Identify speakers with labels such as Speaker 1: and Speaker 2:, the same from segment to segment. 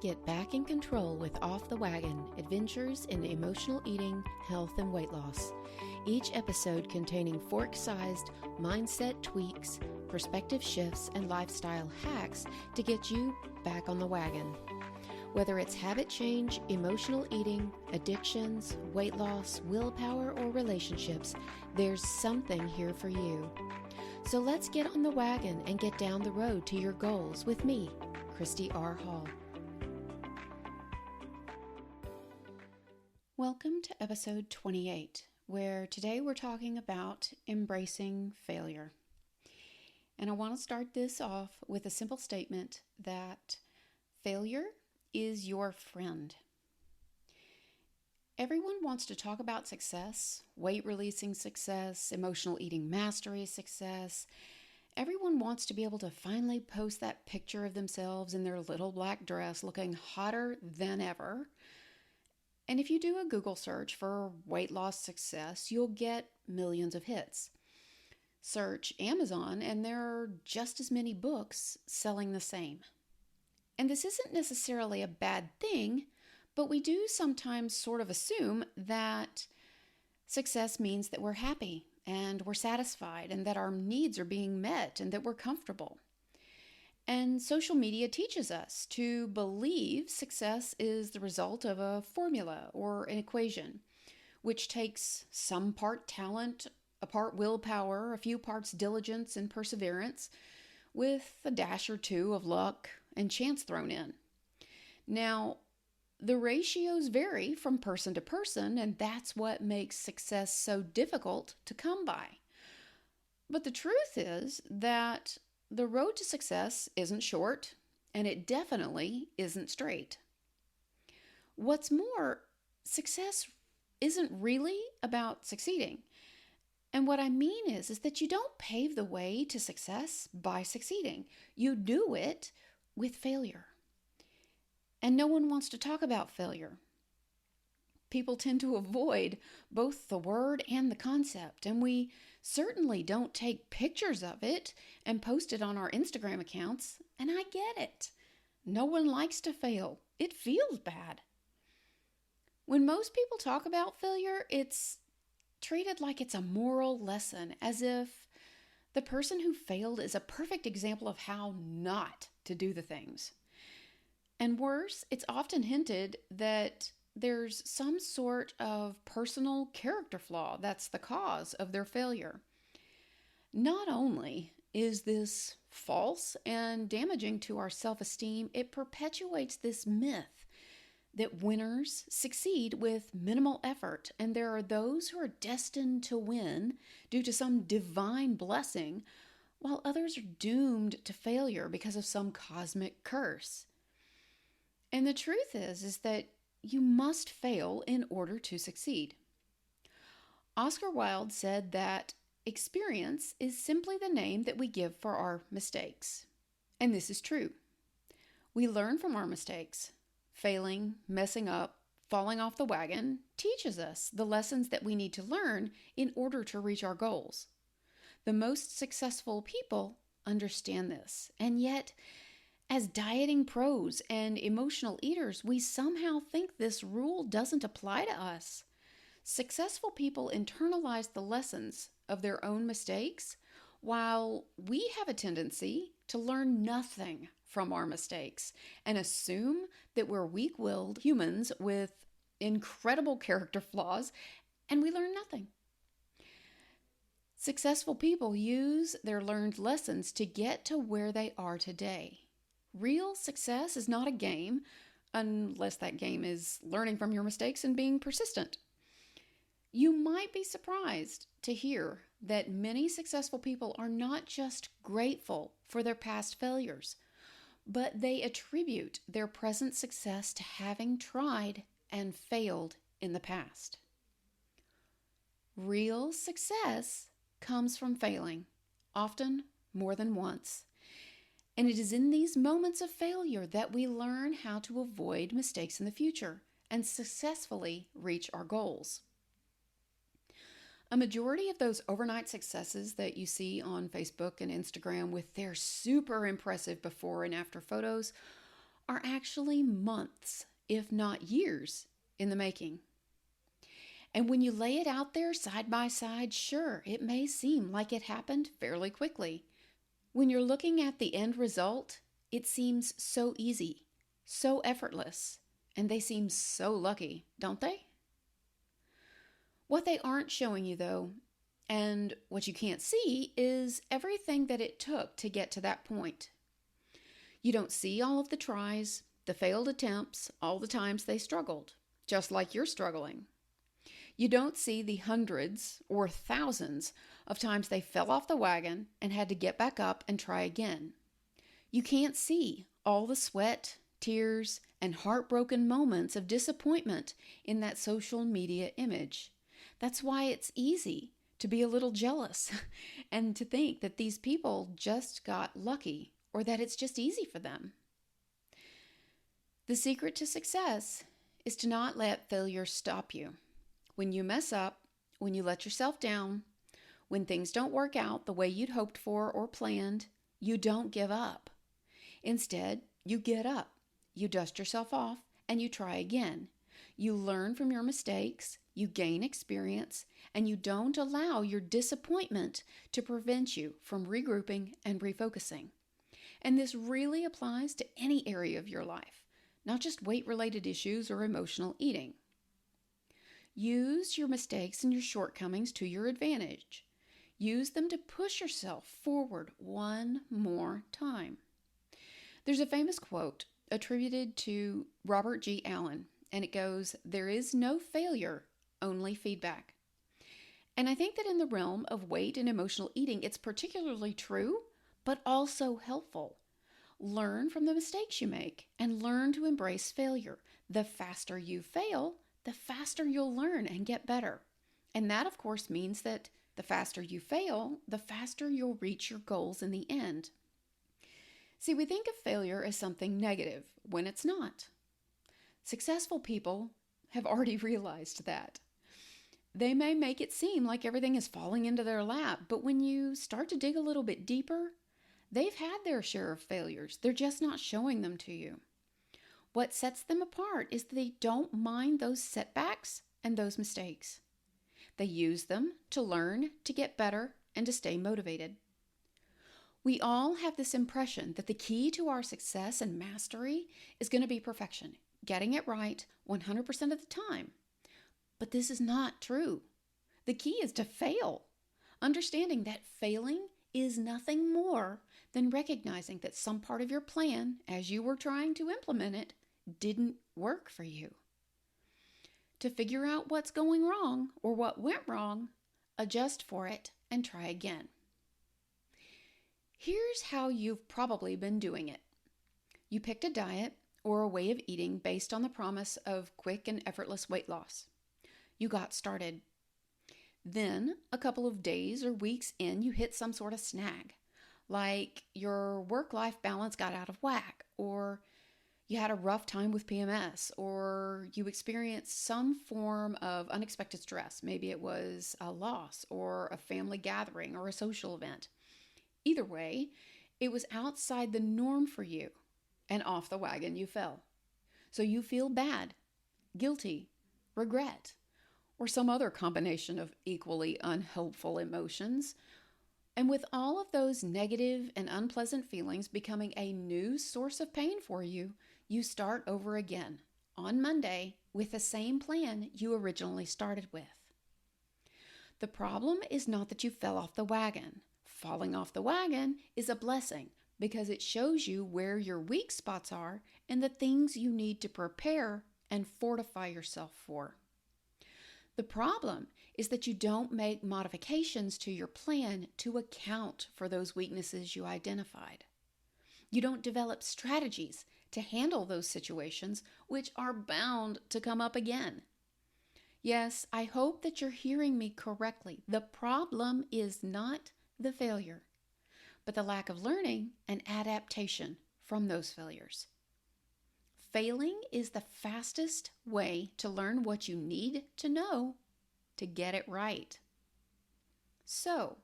Speaker 1: Get back in control with Off the Wagon, adventures in emotional eating, health, and weight loss. Each episode containing fork-sized mindset tweaks, perspective shifts, and lifestyle hacks to get you back on the wagon. Whether it's habit change, emotional eating, addictions, weight loss, willpower, or relationships, there's something here for you. So let's get on the wagon and get down the road to your goals with me, Christy R. Hall. Welcome to episode 28, where today we're talking about embracing failure. And I want to start this off with a simple statement that failure is your friend. Everyone wants to talk about success, weight releasing success, emotional eating mastery success. Everyone wants to be able to finally post that picture of themselves in their little black dress looking hotter than ever. And if you do a Google search for weight loss success, you'll get millions of hits. Search Amazon and there are just as many books selling the same. And this isn't necessarily a bad thing, but we do sometimes sort of assume that success means that we're happy and we're satisfied and that our needs are being met and that we're comfortable. And social media teaches us to believe success is the result of a formula or an equation, which takes some part talent, a part willpower, a few parts diligence and perseverance, with a dash or two of luck and chance thrown in. Now, the ratios vary from person to person, and that's what makes success so difficult to come by. But the truth is that the road to success isn't short, and it definitely isn't straight. What's more, success isn't really about succeeding. And what I mean is that you don't pave the way to success by succeeding. You do it with failure. And no one wants to talk about failure. People tend to avoid both the word and the concept, and we certainly don't take pictures of it and post it on our Instagram accounts, and I get it. No one likes to fail. It feels bad. When most people talk about failure, it's treated like it's a moral lesson, as if the person who failed is a perfect example of how not to do the things. And worse, it's often hinted that there's some sort of personal character flaw that's the cause of their failure. Not only is this false and damaging to our self-esteem, it perpetuates this myth that winners succeed with minimal effort, and there are those who are destined to win due to some divine blessing, while others are doomed to failure because of some cosmic curse. And the truth is that you must fail in order to succeed. Oscar Wilde said that experience is simply the name that we give for our mistakes. And this is true. We learn from our mistakes. Failing, messing up, falling off the wagon teaches us the lessons that we need to learn in order to reach our goals. The most successful people understand this, and yet, as dieting pros and emotional eaters, we somehow think this rule doesn't apply to us. Successful people internalize the lessons of their own mistakes, while we have a tendency to learn nothing from our mistakes and assume that we're weak-willed humans with incredible character flaws, and we learn nothing. Successful people use their learned lessons to get to where they are today. Real success is not a game, unless that game is learning from your mistakes and being persistent. You might be surprised to hear that many successful people are not just grateful for their past failures, but they attribute their present success to having tried and failed in the past. Real success comes from failing, often more than once. And it is in these moments of failure that we learn how to avoid mistakes in the future and successfully reach our goals. A majority of those overnight successes that you see on Facebook and Instagram with their super impressive before and after photos are actually months, if not years, in the making. And when you lay it out there side by side, sure, it may seem like it happened fairly quickly. When you're looking at the end result, it seems so easy, so effortless, and they seem so lucky, don't they? What they aren't showing you, though, and what you can't see, is everything that it took to get to that point. You don't see all of the tries, the failed attempts, all the times they struggled, just like you're struggling. You don't see the hundreds or thousands of times they fell off the wagon and had to get back up and try again. You can't see all the sweat, tears, and heartbroken moments of disappointment in that social media image. That's why it's easy to be a little jealous and to think that these people just got lucky or that it's just easy for them. The secret to success is to not let failure stop you. When you mess up, when you let yourself down, when things don't work out the way you'd hoped for or planned, you don't give up. Instead, you get up, you dust yourself off, and you try again. You learn from your mistakes, you gain experience, and you don't allow your disappointment to prevent you from regrouping and refocusing. And this really applies to any area of your life, not just weight-related issues or emotional eating. Use your mistakes and your shortcomings to your advantage. Use them to push yourself forward one more time. There's a famous quote attributed to Robert G. Allen, and it goes, "There is no failure, only feedback." And I think that in the realm of weight and emotional eating, it's particularly true, but also helpful. Learn from the mistakes you make and learn to embrace failure. The faster you fail, the faster you'll learn and get better. And that, of course, means that the faster you fail, the faster you'll reach your goals in the end. See, we think of failure as something negative when it's not. Successful people have already realized that. They may make it seem like everything is falling into their lap, but when you start to dig a little bit deeper, they've had their share of failures. They're just not showing them to you. What sets them apart is that they don't mind those setbacks and those mistakes. They use them to learn, to get better, and to stay motivated. We all have this impression that the key to our success and mastery is going to be perfection, getting it right 100% of the time. But this is not true. The key is to fail, understanding that failing is nothing more than recognizing that some part of your plan, as you were trying to implement it, didn't work for you. To figure out what's going wrong or what went wrong, adjust for it and try again. Here's how you've probably been doing it. You picked a diet or a way of eating based on the promise of quick and effortless weight loss. You got started. Then, a couple of days or weeks in, you hit some sort of snag, like your work-life balance got out of whack, or you had a rough time with PMS, or you experienced some form of unexpected stress. Maybe it was a loss or a family gathering or a social event. Either way, it was outside the norm for you, and off the wagon you fell. So you feel bad, guilty, regret, or some other combination of equally unhelpful emotions. And with all of those negative and unpleasant feelings becoming a new source of pain for you, you start over again on Monday with the same plan you originally started with. The problem is not that you fell off the wagon. Falling off the wagon is a blessing because it shows you where your weak spots are and the things you need to prepare and fortify yourself for. The problem is that you don't make modifications to your plan to account for those weaknesses you identified. You don't develop strategies to handle those situations, which are bound to come up again. Yes, I hope that you're hearing me correctly. The problem is not the failure, but the lack of learning and adaptation from those failures. Failing is the fastest way to learn what you need to know to get it right. So,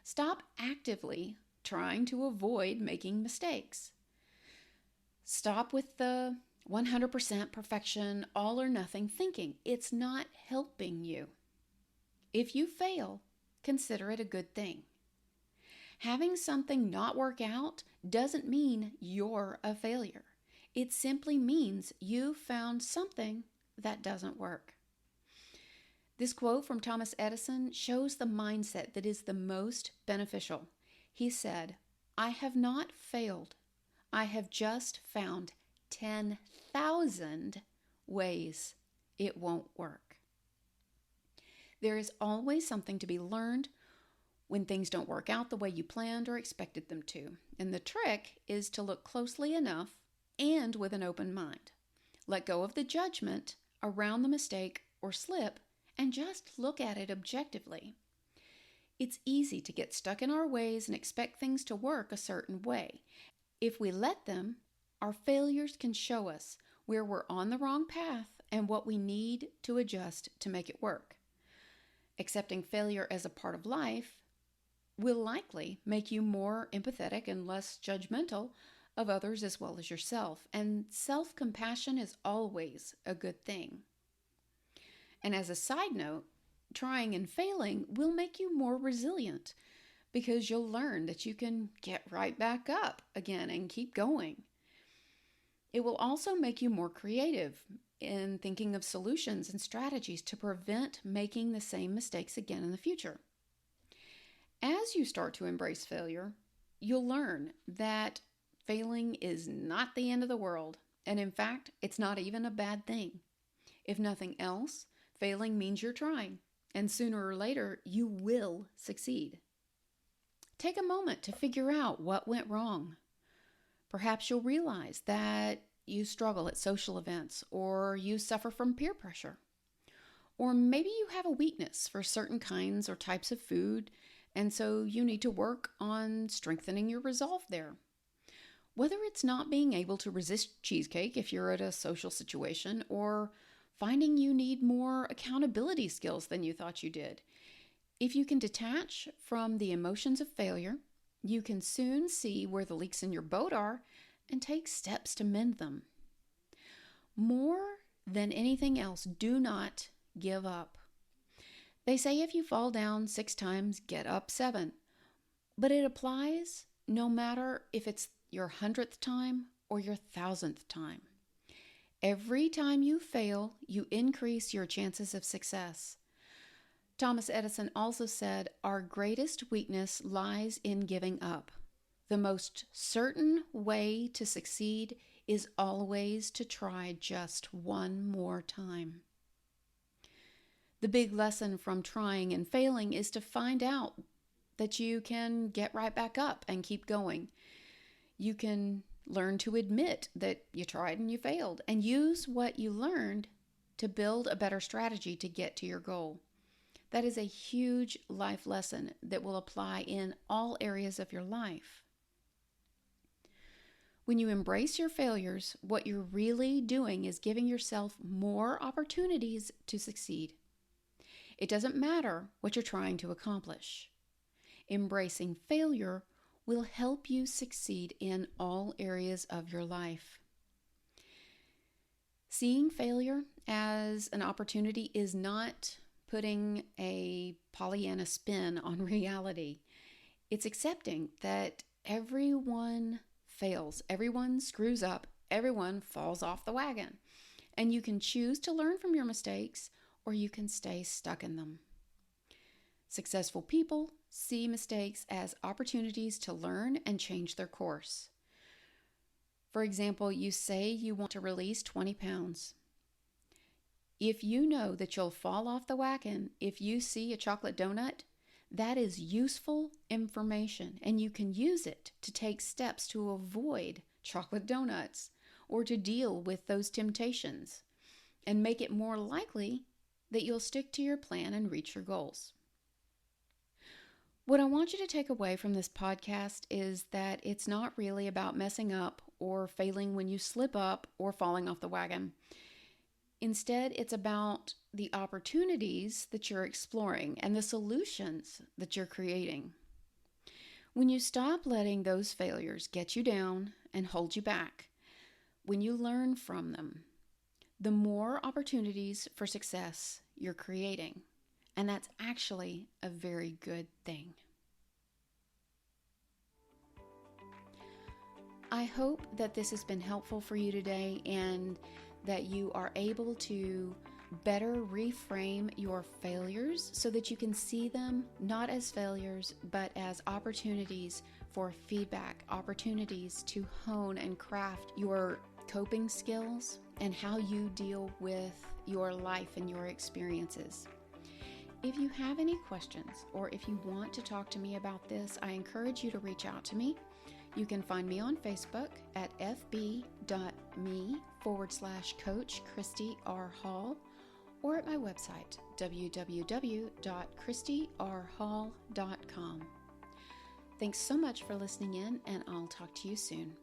Speaker 1: stop actively trying to avoid making mistakes. Stop with the 100% perfection, all or nothing thinking. It's not helping you. If you fail, consider it a good thing. Having something not work out doesn't mean you're a failure. It simply means you found something that doesn't work. This quote from Thomas Edison shows the mindset that is the most beneficial. He said, "I have not failed. I have just found 10,000 ways it won't work." There is always something to be learned when things don't work out the way you planned or expected them to. And the trick is to look closely enough and with an open mind. Let go of the judgment around the mistake or slip and just look at it objectively. It's easy to get stuck in our ways and expect things to work a certain way. If we let them, our failures can show us where we're on the wrong path and what we need to adjust to make it work. Accepting failure as a part of life will likely make you more empathetic and less judgmental of others as well as yourself. And self-compassion is always a good thing. And as a side note, trying and failing will make you more resilient because you'll learn that you can get right back up again and keep going. It will also make you more creative in thinking of solutions and strategies to prevent making the same mistakes again in the future. As you start to embrace failure, you'll learn that failing is not the end of the world, and in fact, it's not even a bad thing. If nothing else, failing means you're trying, and sooner or later, you will succeed. Take a moment to figure out what went wrong. Perhaps you'll realize that you struggle at social events, or you suffer from peer pressure. Or maybe you have a weakness for certain kinds or types of food, and so you need to work on strengthening your resolve there. Whether it's not being able to resist cheesecake if you're at a social situation, or finding you need more accountability skills than you thought you did. If you can detach from the emotions of failure, you can soon see where the leaks in your boat are and take steps to mend them. More than anything else, do not give up. They say if you fall down 6 times, get up 7. But it applies no matter if it's your 100th time or your 1,000th time. Every time you fail, you increase your chances of success. Thomas Edison also said, "Our greatest weakness lies in giving up. The most certain way to succeed is always to try just one more time." The big lesson from trying and failing is to find out that you can get right back up and keep going. You can learn to admit that you tried and you failed, and use what you learned to build a better strategy to get to your goal. That is a huge life lesson that will apply in all areas of your life. When you embrace your failures, what you're really doing is giving yourself more opportunities to succeed. It doesn't matter what you're trying to accomplish. Embracing failure will help you succeed in all areas of your life. Seeing failure as an opportunity is not putting a Pollyanna spin on reality. It's accepting that everyone fails, everyone screws up, everyone falls off the wagon. And you can choose to learn from your mistakes, or you can stay stuck in them. Successful people see mistakes as opportunities to learn and change their course. For example, you say you want to release 20 pounds. If you know that you'll fall off the wagon if you see a chocolate donut, that is useful information, and you can use it to take steps to avoid chocolate donuts or to deal with those temptations and make it more likely that you'll stick to your plan and reach your goals. What I want you to take away from this podcast is that it's not really about messing up or failing when you slip up or falling off the wagon. Instead, it's about the opportunities that you're exploring and the solutions that you're creating. When you stop letting those failures get you down and hold you back, when you learn from them, the more opportunities for success you're creating. And that's actually a very good thing. I hope that this has been helpful for you today and that you are able to better reframe your failures so that you can see them not as failures, but as opportunities for feedback, opportunities to hone and craft your coping skills and how you deal with your life and your experiences. If you have any questions or if you want to talk to me about this, I encourage you to reach out to me. You can find me on Facebook at fb.me/Coach Christy R. Hall or at my website, www.christyrhall.com. Thanks so much for listening in, and I'll talk to you soon.